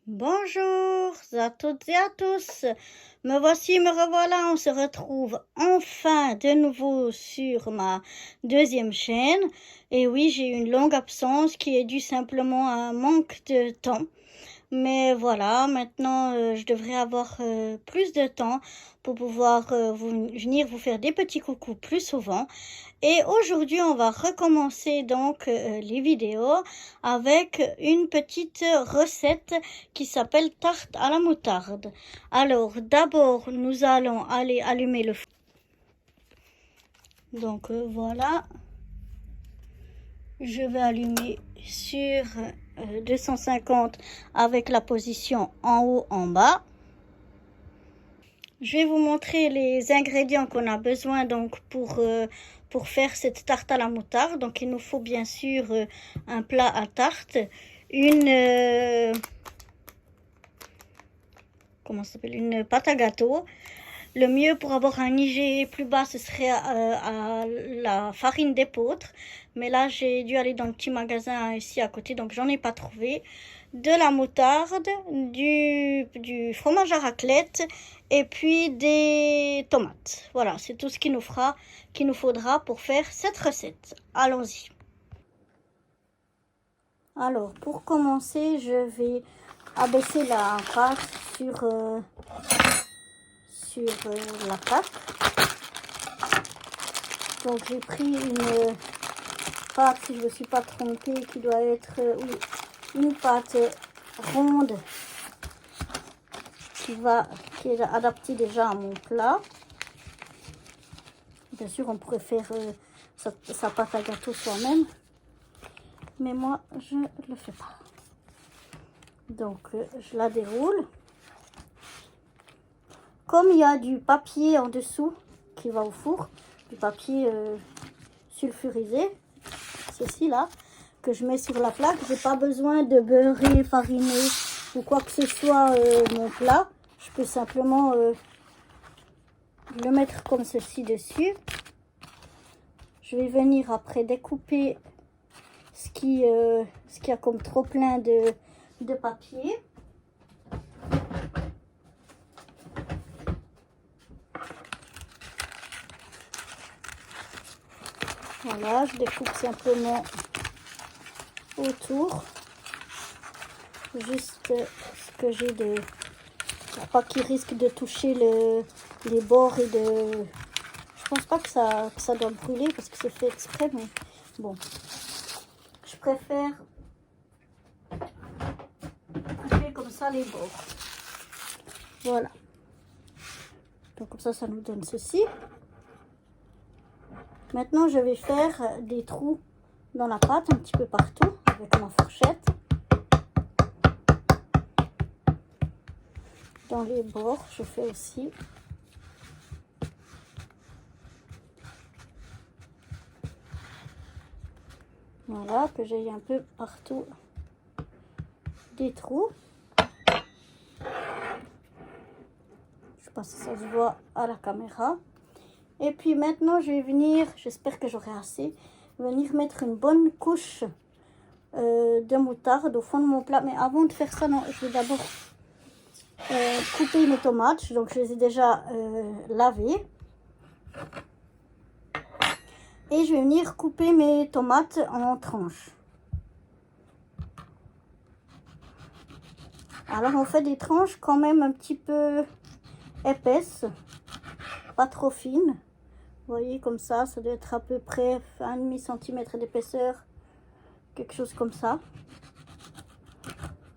Bonjour à toutes et à tous. Me voici, me revoilà. On se retrouve enfin de nouveau sur ma deuxième chaîne. Et oui, j'ai eu une longue absence qui est due simplement à un manque de temps. Mais voilà, maintenant je devrais avoir plus de temps pour pouvoir venir vous faire des petits coucous plus souvent. Et aujourd'hui, on va recommencer donc les vidéos avec une petite recette qui s'appelle tarte à la moutarde. Alors, d'abord, nous allons aller allumer le feu. Donc voilà, je vais allumer sur 250 avec la position en haut, en bas. Je vais vous montrer les ingrédients qu'on a besoin donc pour faire cette tarte à la moutarde. Donc il nous faut bien sûr un plat à tarte, une pâte à gâteau. Le mieux pour avoir un IG plus bas, ce serait à la farine d'épeautre. Mais là, j'ai dû aller dans le petit magasin ici à côté, donc j'en ai pas trouvé. De la moutarde, du fromage à raclette et puis des tomates. Voilà, c'est tout ce qu'il nous faudra pour faire cette recette. Allons-y. Alors, pour commencer, je vais abaisser la pâte sur la pâte. Donc j'ai pris une pâte, si je ne me suis pas trompée, qui doit être une pâte ronde qui est adaptée déjà à mon plat. Bien sûr, on pourrait faire sa pâte à gâteau soi-même, mais moi je ne le fais pas. Donc je la déroule. Comme il y a du papier en dessous qui va au four, du papier sulfurisé, ceci là, que je mets sur la plaque, j'ai pas besoin de beurrer, fariner ou quoi que ce soit mon plat. Je peux simplement le mettre comme ceci dessus. Je vais venir après découper ce qui a comme trop plein de papier. Voilà, je découpe simplement autour, juste ce que j'ai de... pas qu'il risque de toucher les bords et de... Je pense pas que ça doit brûler parce que c'est fait exprès, mais bon. Je préfère couper comme ça les bords. Voilà. Donc comme ça nous donne ceci. Maintenant, je vais faire des trous dans la pâte un petit peu partout avec ma fourchette. Dans les bords, je fais aussi. Voilà, que j'ai un peu partout des trous. Je sais pas si ça se voit à la caméra. Et puis maintenant, je vais venir, j'espère que j'aurai assez, venir mettre une bonne couche de moutarde au fond de mon plat. Mais avant de faire ça, non, je vais d'abord couper mes tomates. Donc je les ai déjà lavées. Et je vais venir couper mes tomates en tranches. Alors on fait des tranches quand même un petit peu épaisses, pas trop fines. Vous voyez, comme ça doit être à peu près 1,5 cm d'épaisseur, quelque chose comme ça,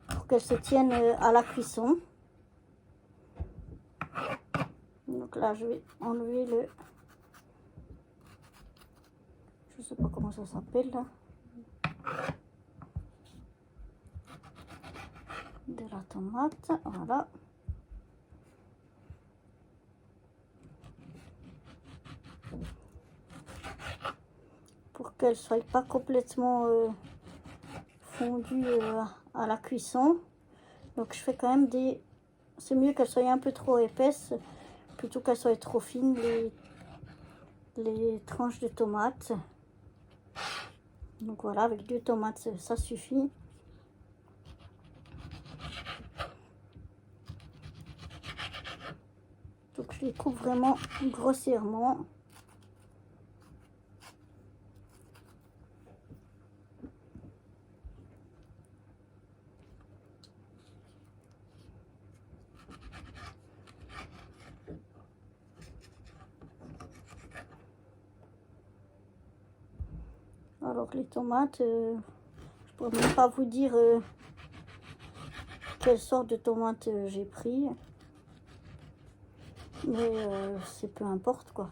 pour qu'elles se tiennent à la cuisson. Donc là, je vais enlever je sais pas comment ça s'appelle là, de la tomate, voilà. Pour qu'elle soit pas complètement fondue à la cuisson. Donc je fais quand même c'est mieux qu'elle soit un peu trop épaisse plutôt qu'elle soit trop fine, les tranches de tomates. Donc voilà, avec 2 tomates ça suffit. Je les coupe vraiment grossièrement. Alors les tomates, je pourrais même pas vous dire quelle sorte de tomates j'ai pris, mais c'est peu importe quoi,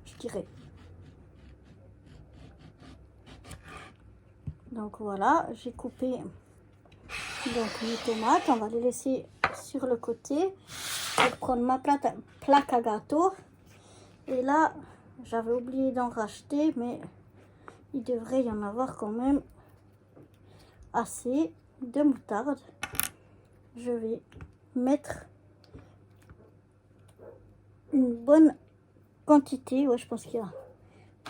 je dirais. Donc voilà, j'ai coupé donc mes tomates, on va les laisser sur le côté. Je vais prendre ma plaque à gâteau. Et là, j'avais oublié d'en racheter, mais il devrait y en avoir quand même assez de moutarde. Je vais mettre une bonne quantité. Ouais, je pense qu'il y a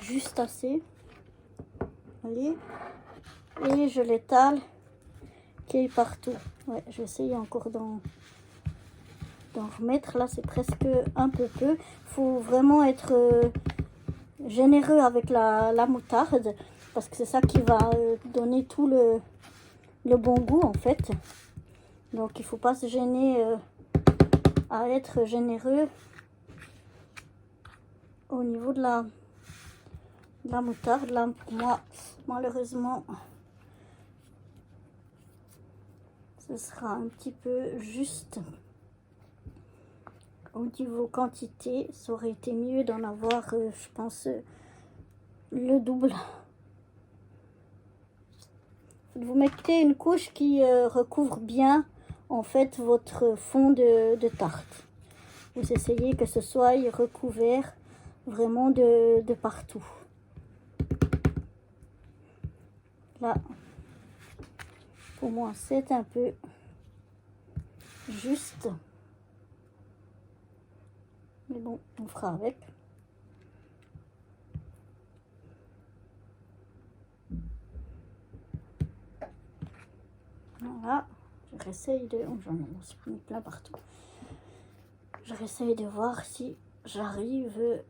juste assez. Voyez, et je l'étale qui est partout. Ouais, je vais essayer encore d'en remettre. Là, c'est presque un peu peu. Faut vraiment être généreux avec la moutarde parce que c'est ça qui va donner tout le bon goût en fait. Donc il faut pas se gêner à être généreux au niveau de la moutarde. Là pour moi malheureusement ce sera un petit peu juste au niveau quantité. Ça aurait été mieux d'en avoir je pense le double. Vous mettez une couche qui recouvre bien en fait votre fond de tarte. Vous essayez que ce soit recouvert vraiment de partout. Là, pour moi, c'est un peu juste. Mais bon, on fera avec. Voilà, je réessaye de... Oh, j'en ai mis plein partout. Je réessaye de voir si j'arrive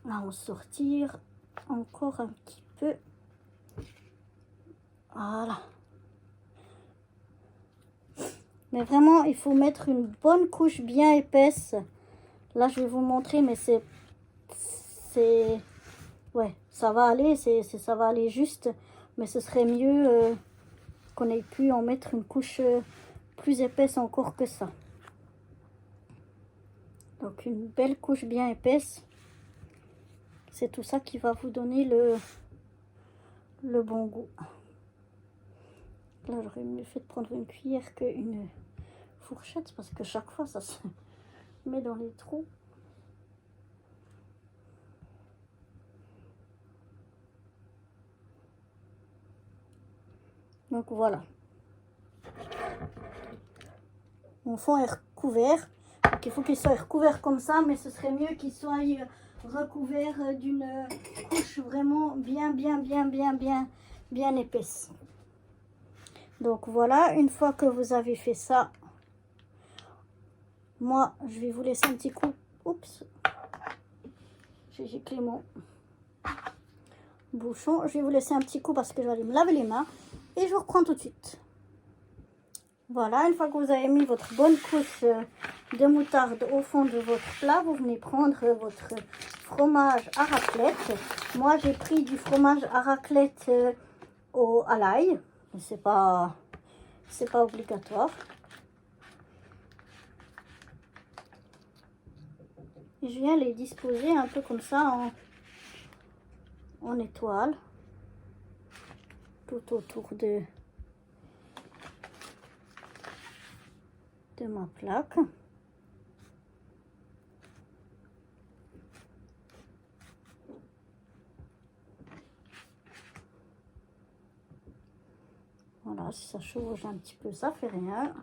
à en sortir encore un petit peu. Voilà. Mais vraiment, il faut mettre une bonne couche bien épaisse. Là, je vais vous montrer, mais c'est... Ouais, ça va aller, ça va aller juste. Mais ce serait mieux qu'on ait pu en mettre une couche plus épaisse encore que ça. Donc, une belle couche bien épaisse. C'est tout ça qui va vous donner le bon goût. Là, j'aurais mieux fait de prendre une cuillère qu'une fourchette parce que chaque fois, ça se met dans les trous. Donc voilà. Mon fond est recouvert. Donc il faut qu'il soit recouvert comme ça, mais ce serait mieux qu'il soit recouvert d'une couche vraiment bien épaisse. Donc voilà, une fois que vous avez fait ça, moi je vais vous laisser un petit coup. Oups, j'ai giclé mon bouchon. Je vais vous laisser un petit coup parce que je vais aller me laver les mains et je vous reprends tout de suite. Voilà, une fois que vous avez mis votre bonne couche de moutarde au fond de votre plat, vous venez prendre votre fromage à raclette. Moi, j'ai pris du fromage à raclette à l'ail. C'est pas obligatoire. Et je viens les disposer un peu comme ça en étoile tout autour de ma plaque. Voilà, si ça chevauche un petit peu, ça fait rien.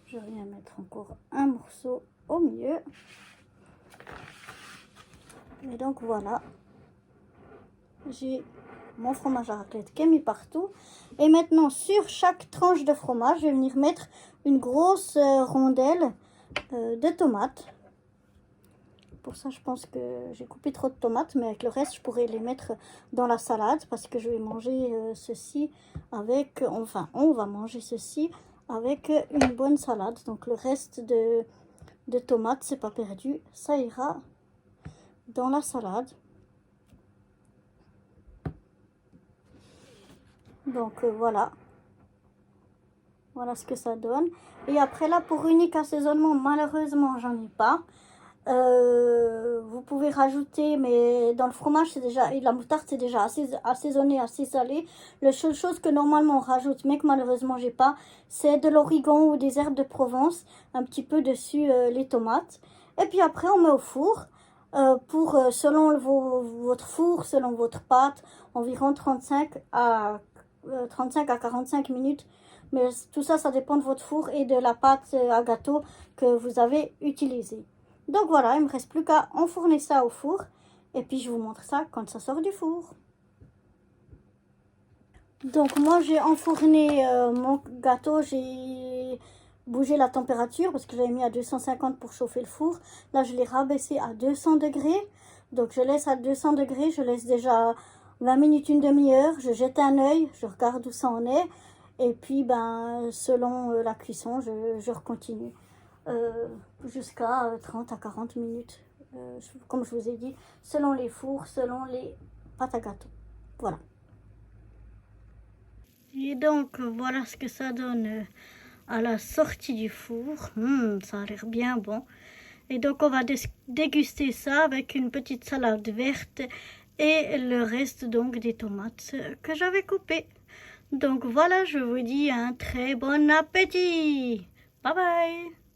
Je viens mettre encore un morceau au milieu. Et donc voilà, j'ai mon fromage à raclette qui est mis partout. Et maintenant, sur chaque tranche de fromage, je vais venir mettre une grosse rondelle de tomates. Pour ça, je pense que j'ai coupé trop de tomates, mais avec le reste, je pourrais les mettre dans la salade parce que je vais manger ceci avec, enfin, on va manger ceci avec une bonne salade. Donc le reste de tomates, c'est pas perdu, ça ira dans la salade. Donc voilà. Voilà ce que ça donne. Et après là, pour unique assaisonnement, malheureusement, j'en ai pas. Vous pouvez rajouter, mais dans le fromage, c'est déjà, et la moutarde, c'est déjà assez assaisonné, assez salé. La seule chose que normalement on rajoute, mais que malheureusement j'ai pas, c'est de l'origan ou des herbes de Provence, un petit peu dessus les tomates. Et puis après, on met au four. Selon votre four, selon votre pâte, environ 35 à 45 minutes. Mais tout ça, ça dépend de votre four et de la pâte à gâteau que vous avez utilisée. Donc voilà, il ne me reste plus qu'à enfourner ça au four. Et puis je vous montre ça quand ça sort du four. Donc moi j'ai enfourné mon gâteau, j'ai bougé la température parce que j'avais mis à 250 pour chauffer le four. Là je l'ai rabaissé à 200 degrés. Donc je laisse à 200 degrés, je laisse déjà 20 minutes, une demi-heure. Je jette un œil, je regarde où ça en est. Et puis ben selon la cuisson, je recontinue. Jusqu'à 30 à 40 minutes, comme je vous ai dit, selon les fours, selon les pâtes à gâteau. Voilà. Et donc, voilà ce que ça donne à la sortie du four. Ça a l'air bien bon. Et donc, on va déguster ça avec une petite salade verte et le reste donc des tomates que j'avais coupées. Donc voilà, je vous dis un très bon appétit. Bye bye.